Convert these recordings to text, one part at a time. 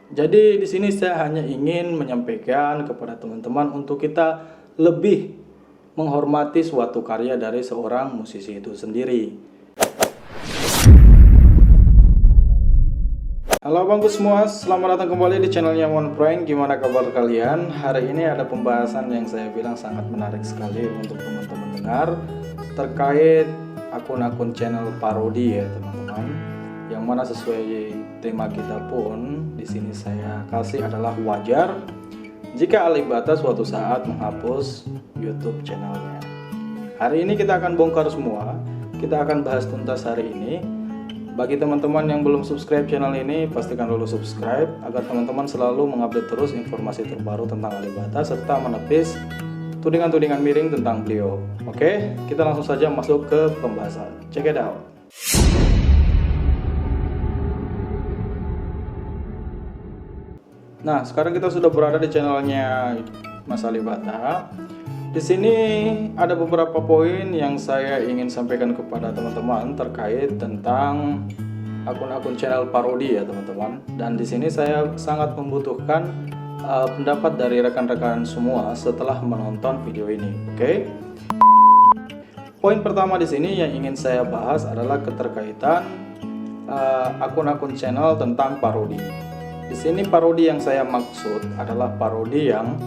Jadi di sini saya hanya ingin menyampaikan kepada teman-teman untuk kita lebih menghormati suatu karya dari seorang musisi itu sendiri. Halo abangku semua, selamat datang kembali di channelnya One Prank. Gimana kabar kalian? Hari ini ada pembahasan yang saya bilang sangat menarik sekali untuk teman-teman dengar terkait akun-akun channel parodi ya teman-teman. Yang mana sesuai tema kita pun di sini saya kasih adalah wajar jika Alibata suatu saat menghapus YouTube channelnya. Hari ini kita akan bongkar semua, kita akan bahas tuntas hari ini. Bagi teman-teman yang belum subscribe channel ini, pastikan dulu subscribe agar teman-teman selalu mengupdate terus informasi terbaru tentang Alibata serta menepis tudingan-tudingan miring tentang beliau. Oke, kita langsung saja masuk ke pembahasan. Check it out. Nah, sekarang kita sudah berada di channelnya Mas Alibata. Di sini ada beberapa poin yang saya ingin sampaikan kepada teman-teman terkait tentang akun-akun channel parodi ya teman-teman. Dan di sini saya sangat membutuhkan pendapat dari rekan-rekan semua setelah menonton video ini. Oke? Poin pertama di sini yang ingin saya bahas adalah keterkaitan akun-akun channel tentang parodi. Di sini parodi yang saya maksud adalah parodi yang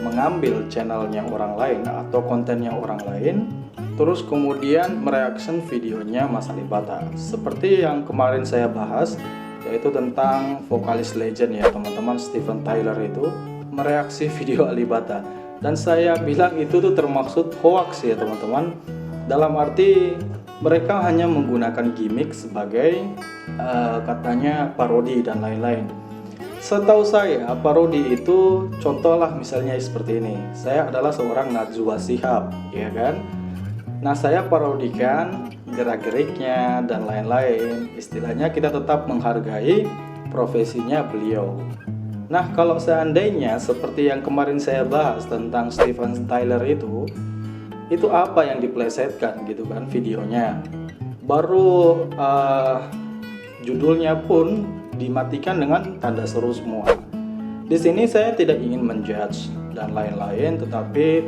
mengambil channelnya orang lain atau kontennya orang lain, terus kemudian mereaction videonya Mas Alibata. Seperti yang kemarin saya bahas, yaitu tentang vokalis legend ya teman-teman, Steven Tyler itu mereaksi video Alibata. Dan saya bilang itu tuh termaksud hoax ya teman-teman. Dalam arti mereka hanya menggunakan gimmick sebagai katanya parodi dan lain-lain. Setahu saya parodi itu contohlah misalnya seperti ini. Saya adalah seorang Najwa Shihab, ya kan? Nah, saya parodikan gerak-geriknya dan lain-lain. Istilahnya kita tetap menghargai profesinya beliau. Nah, kalau seandainya seperti yang kemarin saya bahas tentang Steven Tyler itu apa yang diplesetkan gitu kan videonya. Baru judulnya pun dimatikan dengan tanda seru semua. Di sini saya tidak ingin menjudge dan lain-lain, tetapi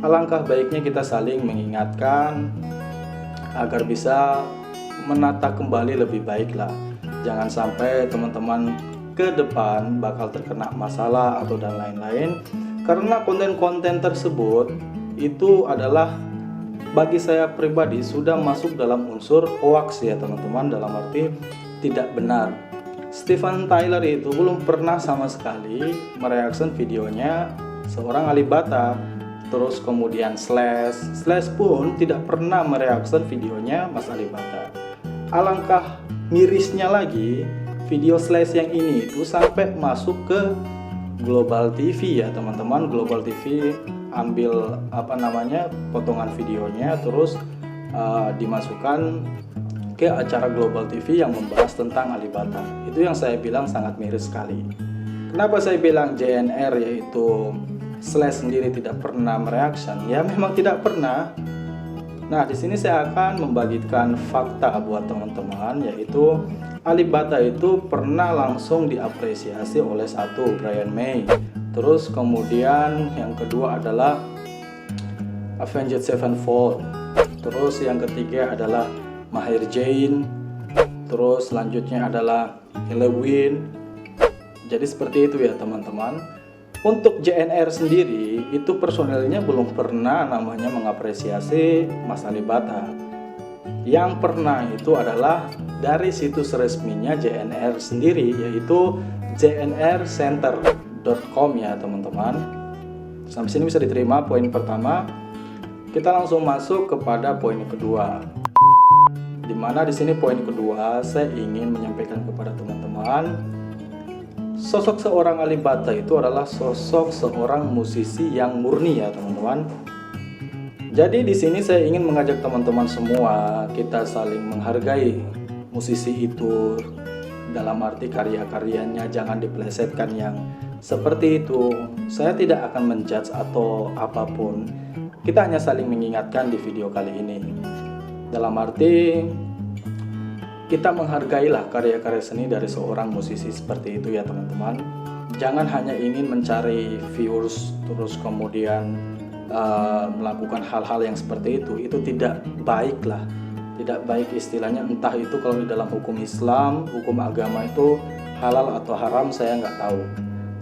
alangkah baiknya kita saling mengingatkan agar bisa menata kembali lebih baik lah. Jangan sampai teman-teman ke depan bakal terkena masalah atau dan lain-lain, karena konten-konten tersebut itu adalah bagi saya pribadi sudah masuk dalam unsur hoax ya teman-teman, dalam arti tidak benar. Steven Tyler itu belum pernah sama sekali mereaction videonya seorang Alibata. Terus kemudian Slash pun tidak pernah mereaction videonya Mas Alibata. Alangkah mirisnya lagi, video Slash yang ini itu sampai masuk ke Global TV ya teman-teman. Global TV ambil potongan videonya terus dimasukkan ke acara Global TV yang membahas tentang Alibata. Itu yang saya bilang sangat miris sekali. Kenapa saya bilang JNR yaitu Slash sendiri tidak pernah mereaction? Ya memang tidak pernah. Nah, di sini saya akan membagikan fakta buat teman-teman, yaitu Alibata itu pernah langsung diapresiasi oleh satu Brian May. Terus kemudian yang kedua adalah Avenged Sevenfold. Terus yang ketiga adalah Maher Zain. Terus selanjutnya adalah Halloween. Jadi seperti itu ya teman-teman. Untuk JNR sendiri itu personelnya belum pernah namanya mengapresiasi Mas Alibata. Yang pernah itu adalah dari situs resminya JNR sendiri, yaitu jnrcenter.com ya teman-teman. Sampai sini bisa diterima poin pertama. Kita langsung masuk kepada poin kedua. Dimana di sini poin kedua saya ingin menyampaikan kepada teman-teman, sosok seorang Alibata itu adalah sosok seorang musisi yang murni ya teman-teman. Jadi di sini saya ingin mengajak teman-teman semua kita saling menghargai musisi itu, dalam arti karya-karyanya jangan dipelesetkan yang seperti itu. Saya tidak akan menjudge atau apapun. Kita hanya saling mengingatkan di video kali ini. Dalam arti kita menghargailah karya-karya seni dari seorang musisi seperti itu ya teman-teman. Jangan hanya ingin mencari views terus kemudian melakukan hal-hal yang seperti itu tidak baik lah, tidak baik istilahnya. Entah itu kalau di dalam hukum Islam, hukum agama itu halal atau haram saya nggak tahu,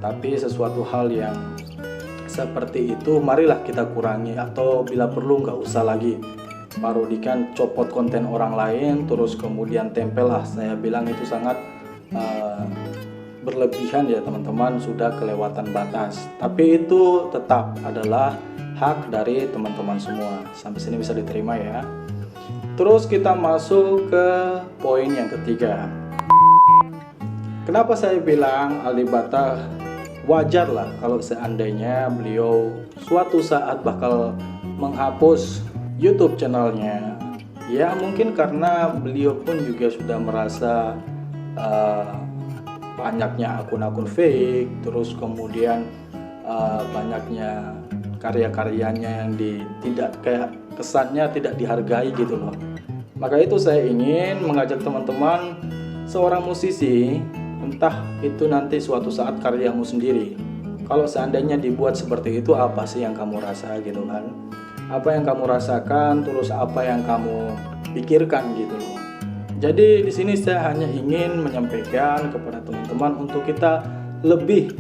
tapi sesuatu hal yang seperti itu marilah kita kurangi, atau bila perlu nggak usah lagi parodikan, copot konten orang lain terus kemudian tempel lah. Saya bilang itu sangat berlebihan ya teman-teman, sudah kelewatan batas. Tapi itu tetap adalah hak dari teman-teman semua. Sampai sini bisa diterima ya. Terus kita masuk ke poin yang ketiga. Kenapa saya bilang Aldi Bata wajar lah kalau seandainya beliau suatu saat bakal menghapus YouTube channelnya. Ya mungkin karena beliau pun juga sudah merasa banyaknya akun-akun fake, terus kemudian banyaknya karya-karyanya yang tidak kayak kesannya tidak dihargai gitu loh. Maka itu saya ingin mengajak teman-teman, seorang musisi, entah itu nanti suatu saat karyamu sendiri, kalau seandainya dibuat seperti itu, apa sih yang kamu rasa gitu kan? Apa yang kamu rasakan, terus apa yang kamu pikirkan gitu loh. Jadi di sini saya hanya ingin menyampaikan kepada teman-teman untuk kita lebih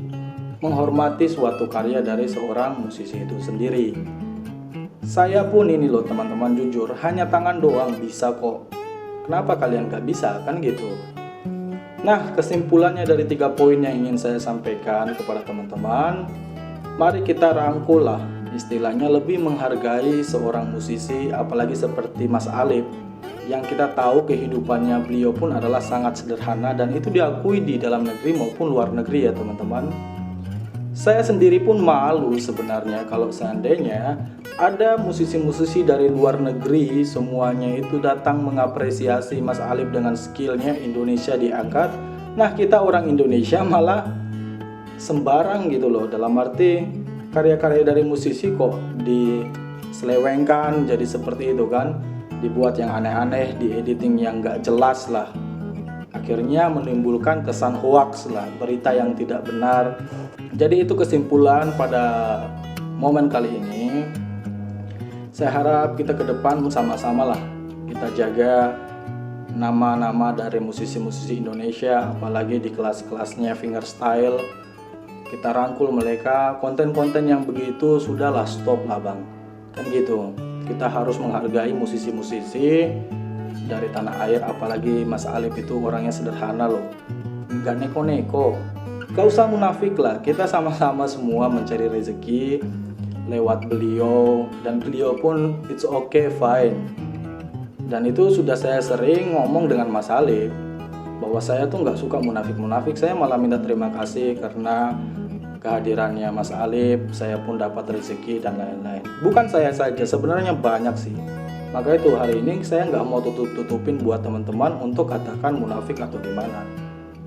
menghormati suatu karya dari seorang musisi itu sendiri. Saya pun ini loh teman-teman, jujur hanya tangan doang bisa kok. Kenapa kalian gak bisa kan gitu? Nah, kesimpulannya dari 3 poin yang ingin saya sampaikan kepada teman-teman, mari kita rangkul lah, istilahnya lebih menghargai seorang musisi, apalagi seperti Mas Alip, yang kita tahu kehidupannya beliau pun adalah sangat sederhana dan itu diakui di dalam negeri maupun luar negeri ya teman-teman. Saya sendiri pun malu sebenarnya kalau seandainya ada musisi-musisi dari luar negeri semuanya itu datang mengapresiasi Mas Alip dengan skillnya, Indonesia diangkat. Nah kita orang Indonesia malah sembarang gitu loh, dalam arti karya-karya dari musisi kok diselewengkan jadi seperti itu kan, dibuat yang aneh-aneh, di editing yang gak jelas lah, akhirnya menimbulkan kesan hoax lah, berita yang tidak benar. Jadi itu kesimpulan pada momen kali ini. Saya harap kita ke depan sama-sama lah kita jaga nama-nama dari musisi-musisi Indonesia, apalagi di kelas-kelasnya fingerstyle. Kita rangkul mereka, konten-konten yang begitu sudahlah, stop lah bang, kan gitu. Kita harus menghargai musisi-musisi dari tanah air, apalagi Mas Alip itu orangnya sederhana loh, nggak neko-neko. Gak usah munafik lah, kita sama-sama semua mencari rezeki lewat beliau, dan beliau pun it's okay, fine. Dan itu sudah saya sering ngomong dengan Mas Alip bahwa saya tuh nggak suka munafik-munafik. Saya malah minta terima kasih karena kehadirannya Mas Alip, saya pun dapat rezeki dan lain-lain. Bukan saya saja, sebenarnya banyak sih. Maka itu hari ini saya nggak mau tutupin buat teman-teman untuk katakan munafik atau gimana.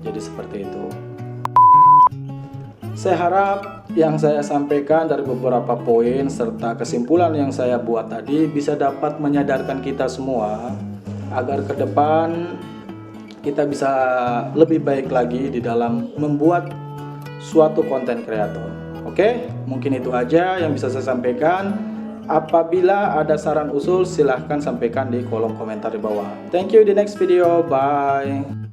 Jadi seperti itu. Saya harap yang saya sampaikan dari beberapa poin serta kesimpulan yang saya buat tadi bisa dapat menyadarkan kita semua agar ke depan kita bisa lebih baik lagi di dalam membuat suatu konten kreator. Oke, mungkin itu aja yang bisa saya sampaikan. Apabila ada saran usul silahkan sampaikan di kolom komentar di bawah. Thank you, di next video, bye.